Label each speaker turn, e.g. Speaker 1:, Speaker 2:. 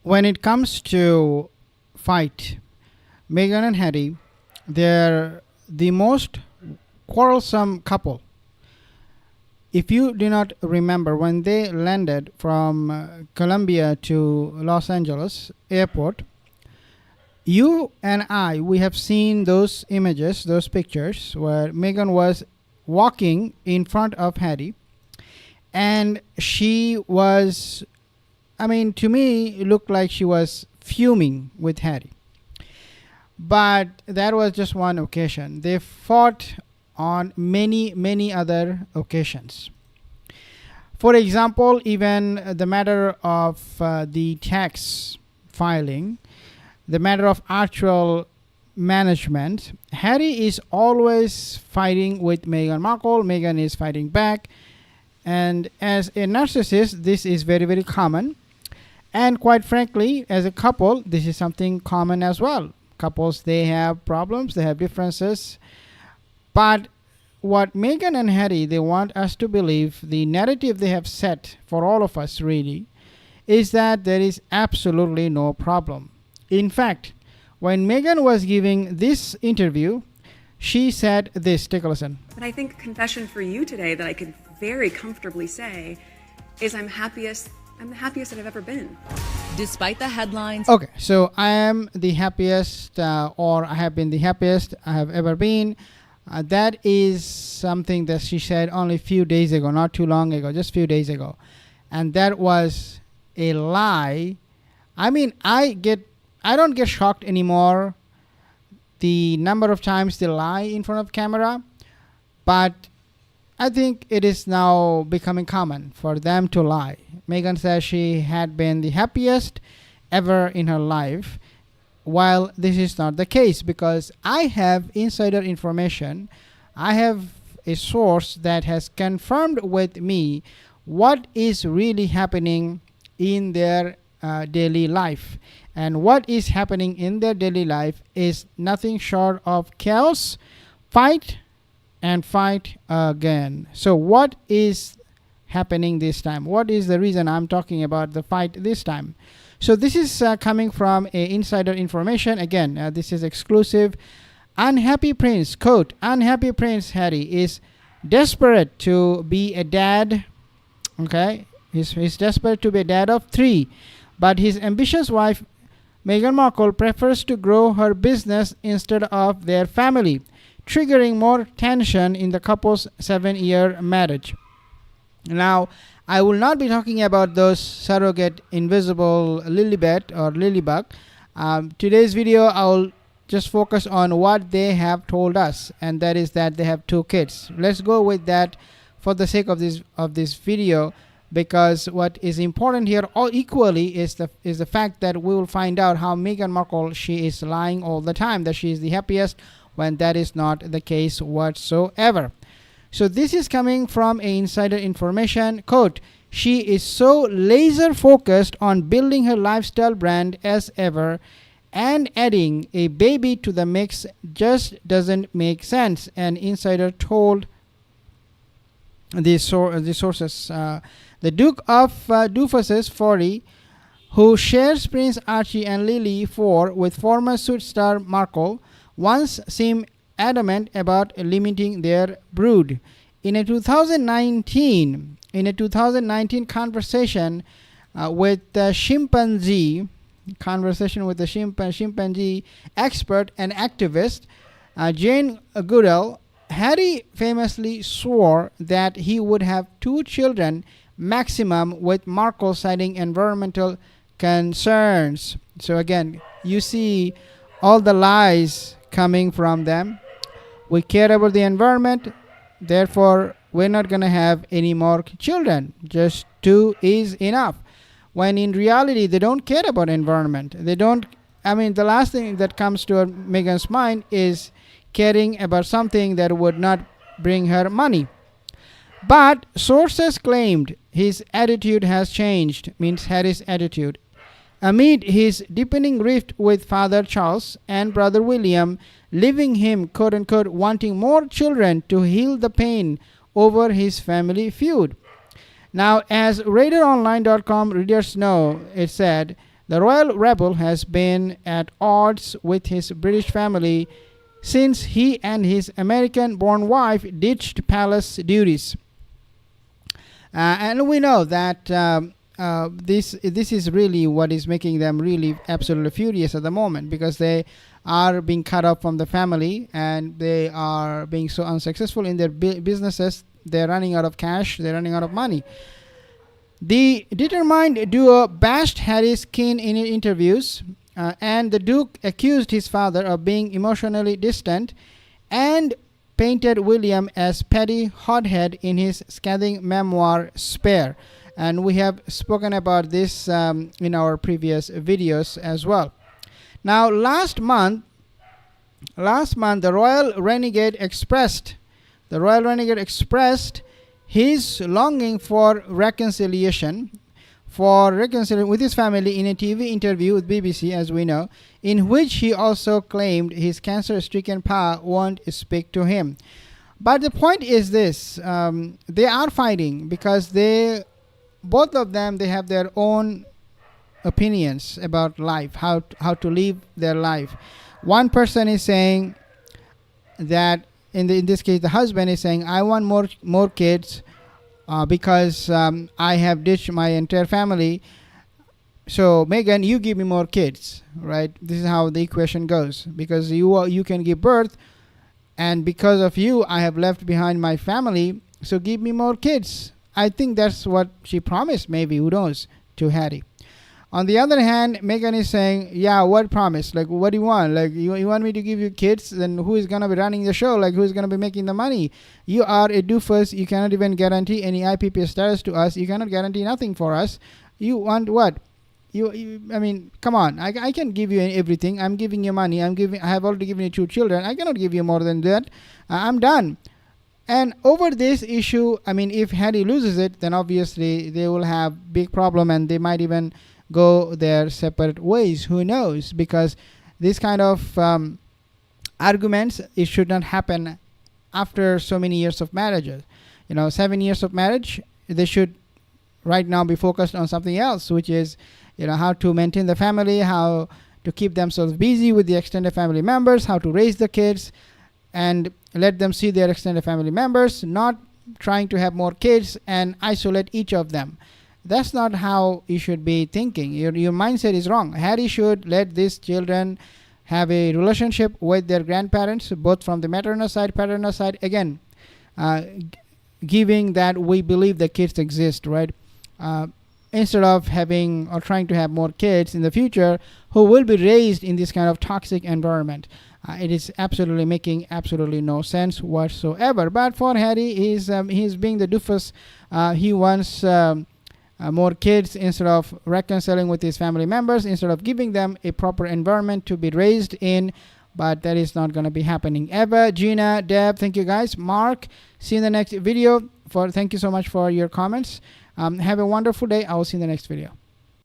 Speaker 1: when it comes to fight, Meghan and Harry, they're the most quarrelsome couple. If you do not remember, when they landed from Colombia to Los Angeles airport, you and I, we have seen those images, those pictures where Meghan was walking in front of Harry, and she was, to me, it looked like she was fuming with Harry. But that was just one occasion. They fought on many other occasions. For example, even the matter of the tax filing, the matter of actual management, Harry is always fighting with Meghan Markle. Meghan is fighting back. And as a narcissist, this is very common. And quite frankly, as a couple, this is something common as well. Couples, they have problems, they have differences. But what Meghan and Harry, they want us to believe, the narrative they have set for all of us really, is that there is absolutely no problem. In fact, when Meghan was giving this interview, she said this. Take a listen.
Speaker 2: But I think confession for you today that I could very comfortably say is I'm the happiest that I've ever been.
Speaker 3: Despite the headlines.
Speaker 1: Okay, so I am the happiest, or I have been the happiest I have ever been. That is something that she said only a few days ago, not too long ago, just a few days ago. And that was a lie. I don't get shocked anymore the number of times they lie in front of camera, but I think it is now becoming common for them to lie. Meghan says she had been the happiest ever in her life, while this is not the case, because I have insider information. I have a source that has confirmed with me what is really happening in their daily life. And what is happening in their daily life is nothing short of chaos, fight, and fight again. So what is happening this time? What is the reason I'm talking about the fight this time? So this is coming from a insider information. Again, this is exclusive. Unhappy Prince, quote, unhappy Prince Harry is desperate to be a dad. Okay, he's desperate to be a dad of 3. But his ambitious wife, Meghan Markle, prefers to grow her business instead of their family, triggering more tension in the couple's 7-year marriage. Now, I will not be talking about those surrogate invisible Lilibet or Lilibug. Today's video, I will just focus on what they have told us, and that is that they have 2 kids. Let's go with that for the sake of this video, because what is important here all equally is the fact that we will find out how Meghan Markle, she is lying all the time, that she is the happiest, when that is not the case whatsoever. So this is coming from a insider information. Quote, she is so laser focused on building her lifestyle brand as ever, and adding a baby to the mix just doesn't make sense, an insider told the sources. The Duke of Dufus's 40, who shares Prince Archie and Lily 4 with former suit star Markle, once seemed adamant about limiting their brood. In a 2019 conversation with the chimpanzee expert and activist Jane Goodall, Harry famously swore that he would have 2 children maximum, with Markle citing environmental concerns. So again, you see all the lies coming from them. We care about the environment, therefore we're not going to have any more children. Just 2 is enough. When in reality, they don't care about environment. They don't. The last thing that comes to Meghan's mind is caring about something that would not bring her money. But sources claimed his attitude has changed, means Harry's attitude, amid his deepening rift with Father Charles and Brother William, leaving him, quote-unquote, wanting more children to heal the pain over his family feud. Now, as RaiderOnline.com readers know, it said The royal rebel has been at odds with his British family since he and his American-born wife ditched palace duties. And we know that this is really what is making them really absolutely furious at the moment, because they are being cut off from the family and they are being so unsuccessful in their businesses. They're running out of cash, they're running out of money. The determined duo bashed Harry's kin in interviews, and the Duke accused his father of being emotionally distant and painted William as petty hothead in his scathing memoir Spare. And we have spoken about this in our previous videos as well. Now, last month, the royal renegade expressed his longing for reconciliation with his family in a TV interview with BBC, as we know, in which he also claimed his cancer-stricken pa won't speak to him. But the point is this: they are fighting because both of them have their own opinions about life, how to live their life. One person is saying that in this case the husband is saying, I want more kids because I have ditched my entire family, so Meghan, you give me more kids, right? This is how the equation goes, because you can give birth, and because of you I have left behind my family, so give me more kids. I think that's what she promised, maybe, who knows, to Harry. On the other hand, Meghan is saying, yeah, what promise? Like, what do you want? Like, you want me to give you kids? Then who is going to be running the show? Like, who is going to be making the money? You are a doofus. You cannot even guarantee any IPP status to us. You cannot guarantee nothing for us. You want what? I mean, come on. I can give you everything. I'm giving you money. I have already given you 2 children. I cannot give you more than that. I'm done. And over this issue, I mean, if Harry loses it, then obviously they will have big problem, and they might even go their separate ways. Who knows? Because this kind of arguments, it should not happen after so many years of marriages. 7 years of marriage, they should right now be focused on something else, which is, how to maintain the family, how to keep themselves busy with the extended family members, how to raise the kids, and let them see their extended family members, not trying to have more kids and isolate each of them. That's not how you should be thinking. Your mindset is wrong. Harry should let these children have a relationship with their grandparents, both from the maternal side, paternal side. Again, giving that we believe the kids exist, right? Instead of having or trying to have more kids in the future who will be raised in this kind of toxic environment. It is absolutely making absolutely no sense whatsoever. But for Harry, he's being the doofus. He wants more kids instead of reconciling with his family members, instead of giving them a proper environment to be raised in. But that is not going to be happening ever. Gina, Deb, thank you guys. Mark, see you in the next video. Thank you so much for your comments. Have a wonderful day. I will see you in the next video.